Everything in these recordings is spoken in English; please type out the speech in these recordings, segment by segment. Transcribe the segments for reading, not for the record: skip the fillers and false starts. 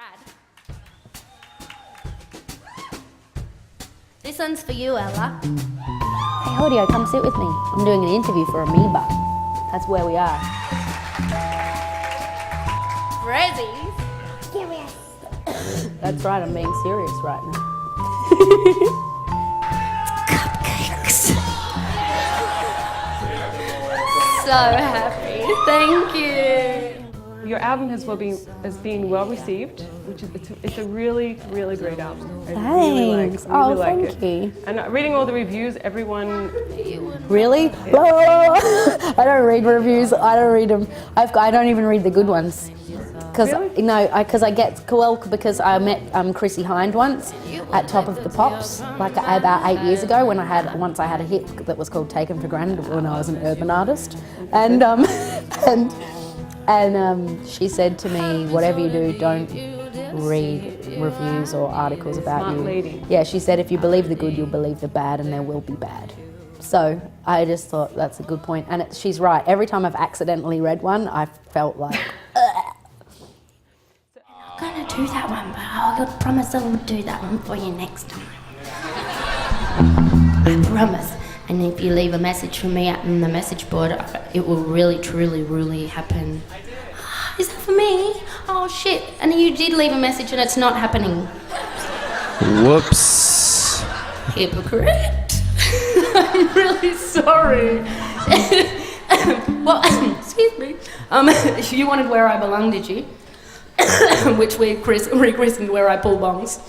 Rad. This one's for you, Ella. Hey, Hodio, come sit with me. I'm doing an interview for Amoeba. That's where we are. Rezzies? Serious. That's right, I'm being serious right now. Cupcakes. So happy. Thank you. Your album has been well received, which is it's a really great album. Thanks. Thank you. And reading all the reviews, everyone. Really? Yeah. I don't read reviews. I don't read them. I don't even read the good ones. Because because I met Chrissy Hind once at Top of the Pops, like about 8 years ago when I had a hit that was called Taken for Granted when I was an urban artist, and she said to me, whatever you do, don't read reviews or articles about Smart you. lady. Yeah, she said if you believe the good, you'll believe the bad, and there will be bad. So I just thought that's a good point, and she's right. Every time I've accidentally read one, I felt like, I'm gonna do that one, but I promise I will do that one for you next time. I promise. And if you leave a message for me on the message board, it will really, truly, really happen. Is that for me? Oh shit! And you did leave a message, and it's not happening. Whoops. Hypocrite. I'm really sorry. Well, excuse me. You wanted Where I Belong, did you? Which we rechristened Where I Pull Bongs.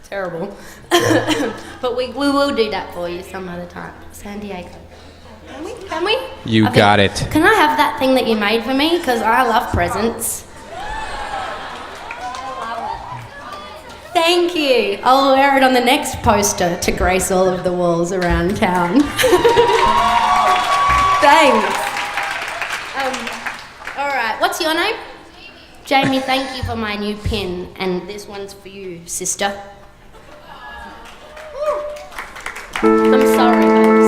Terrible. But we will do that for you some other time. San Diego. Can we? You got it. Can I have that thing that you made for me? Because I love presents. Thank you. I'll wear it on the next poster to grace all of the walls around town. Thanks. All right, what's your name? Jamie, thank you for my new pin, and this one's for you, sister. I'm sorry, babes.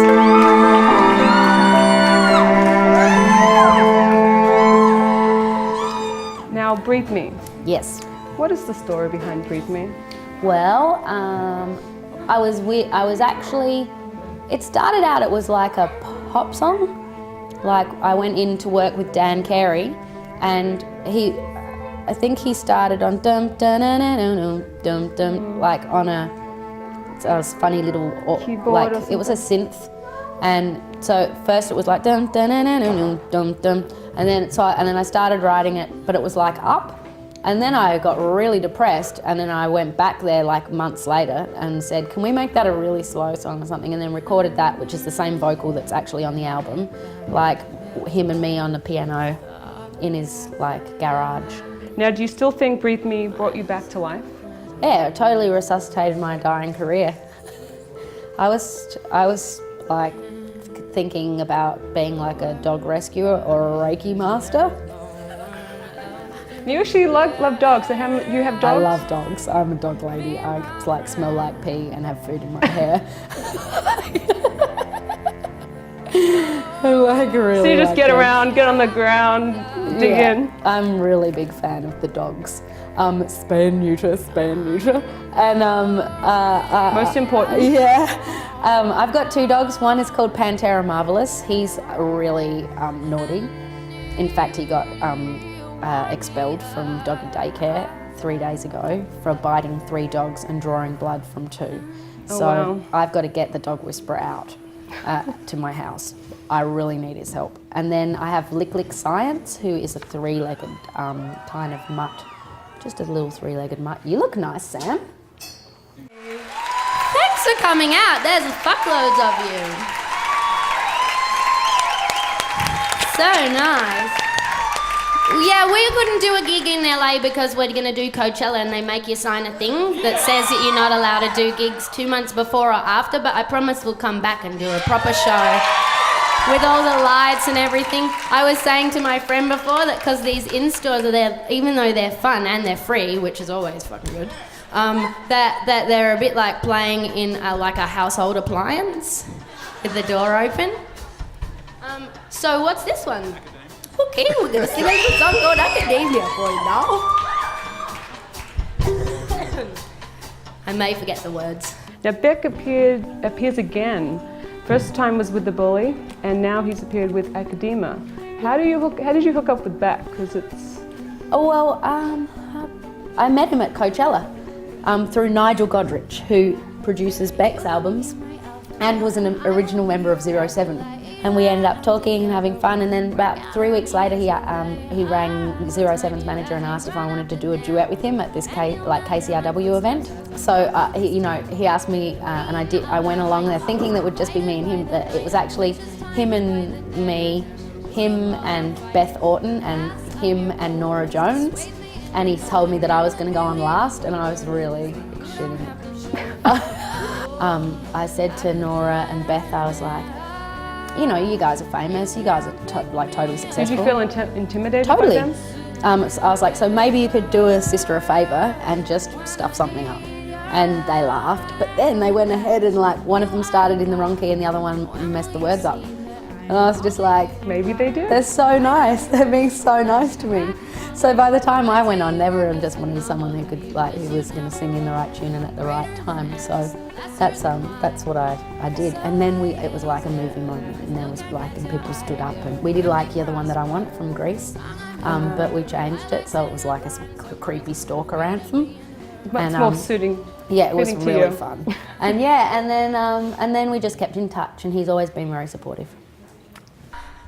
Now, Breathe Me. Yes. What is the story behind Breathe Me? Well, I was actually. It started out. It was like a pop song. Like I went in to work with Dan Carey, and I think he started on dum dum dum dum dum dum, like on a funny little keyboard, like it was a synth, and so first it was like dum dum dum dum dum dum, and then I started writing it, but it was like up, and then I got really depressed, and then I went back there like months later and said, can we make that a really slow song or something, and then recorded that, which is the same vocal that's actually on the album, like him and me on the piano in his like garage. Now, do you still think Breathe Me brought you back to life? Yeah, it totally resuscitated my dying career. I was like thinking about being like a dog rescuer or a Reiki master. You actually love dogs. So you have dogs? I love dogs. I'm a dog lady. I like smell like pee and have food in my hair. I like really. So you just like get dogs. around, get on the ground, dig in. I'm a really big fan of the dogs. Spay and neuter, and Most important. Yeah. I've got two dogs. One is called Pantera Marvelous. He's really naughty. In fact, he got expelled from doggy daycare 3 days ago for biting 3 dogs and drawing blood from 2. So wow. I've got to get the dog whisperer out to my house. I really need his help. And then I have Lick Lick Science, who is a 3-legged kind of mutt. Just a little 3-legged mutt. You look nice, Sam. Thanks for coming out. There's fuckloads of you. So nice. Yeah, we couldn't do a gig in LA because we're going to do Coachella and they make you sign a thing that says that you're not allowed to do gigs 2 months before or after, but I promise we'll come back and do a proper show with all the lights and everything. I was saying to my friend before that because these in-stores are there, even though they're fun and they're free, which is always fucking good, that they're a bit like playing in like a household appliance with the door open. So what's this one? Okay, we're gonna sing a little song called Academia for you now. I may forget the words. Now Beck appears again. First time was with The Bully, and now he's appeared with Academa. How did you hook up with Beck? Because it's... Oh, well, I met him at Coachella through Nigel Godrich, who produces Beck's albums and was an original member of 07. And we ended up talking and having fun, and then about 3 weeks later he rang 07's manager and asked if I wanted to do a duet with him at this KCRW event. So he asked me, and I did. I went along there thinking that it would just be me and him, but it was actually him and me, him and Beth Orton, and him and Nora Jones. And he told me that I was going to go on last, and I was really shitting it. I said to Nora and Beth, I was like, you know, you guys are famous, you guys are totally successful. Did you feel intimidated Totally. by them? So I was like, so maybe you could do a sister a favour and just stuff something up. And they laughed, but then they went ahead and like one of them started in the wrong key and the other one messed the words up. And I was just like, maybe they did. They're so nice, they're being so nice to me. So by the time I went on, everyone just wanted someone who could who was going to sing in the right tune and at the right time. So that's what I did. And then it was like a movie moment, and there was and people stood up, and we did like You're the One That I Want from Greece, but we changed it so it was like a creepy stalker anthem. But it's more suiting. Yeah, it was to really you. fun. And and then we just kept in touch, and he's always been very supportive.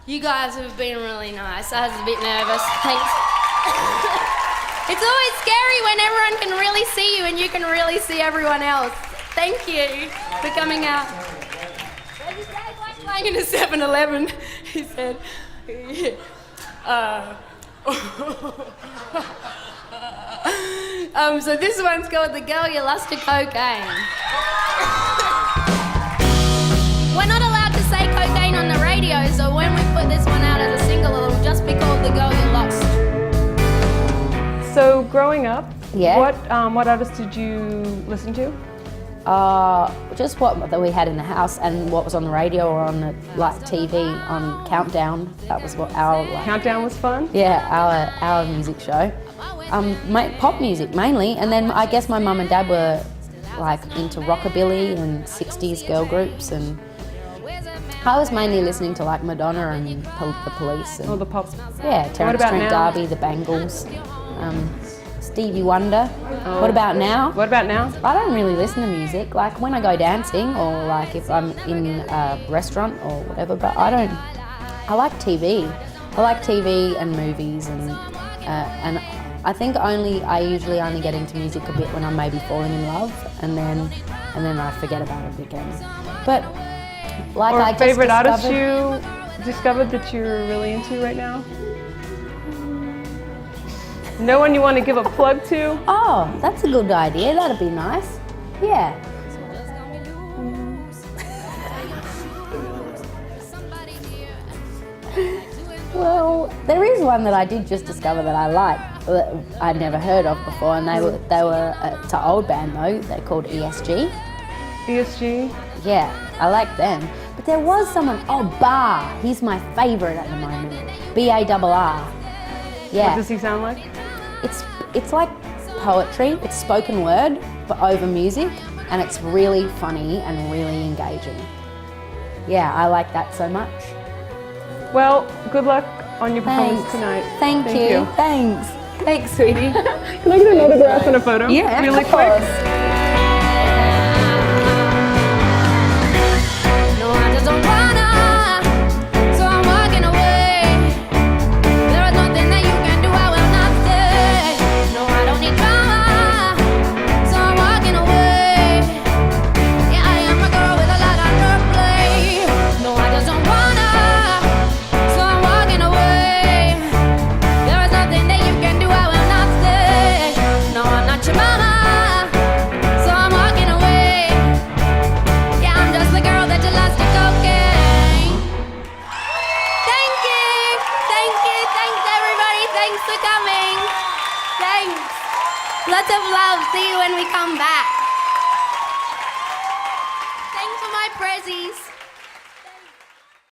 You guys have been really nice. I was a bit nervous. Thanks. It's always scary when everyone can really see you and you can really see everyone else. Thank you for coming out. There's this guy playing in a 7-Eleven. He said, so this one's called The Girl You Lost to Cocaine. We're not allowed to say cocaine on the radio, so when we put this one out as a single, it'll just be called The Girl You Lost. So growing up, Yeah. what artists did you listen to? Just what we had in the house and what was on the radio or on the TV on Countdown. That was what our Countdown was fun? Yeah, our music show. Pop music mainly, and then I guess my mum and dad were like into rockabilly and 60s girl groups, and I was mainly listening to like Madonna and the Police. And, the pop. Yeah, Terence Trent now? D'Arby, the Bangles, Stevie Wonder. What about now? What about now? I don't really listen to music, like when I go dancing or like if I'm in a restaurant or whatever, but I like TV. I like TV and movies, and I think I usually only get into music a bit when I'm maybe falling in love, and then I forget about it again. But like Or I just favorite artist discovered- you discovered that you're really into right now? No one you want to give a plug to? Oh, that's a good idea. That'd be nice. Yeah. Well, there is one that I did just discover that I like, that I'd never heard of before, and they were it's an old band though. They're called ESG. ESG? Yeah, I like them. But there was someone. Oh, Bar. He's my favourite at the moment. BARR. Yeah. What does he sound like? It's like poetry. It's spoken word, but over music, and it's really funny and really engaging. Yeah, I like that so much. Well, good luck on your performance Thanks. tonight. Thank you. Thanks. Thanks, sweetie. Can I get an autograph and a photo? Yeah, really of quick. course. Lots of love. See you when we come back. Thanks for my prezzies.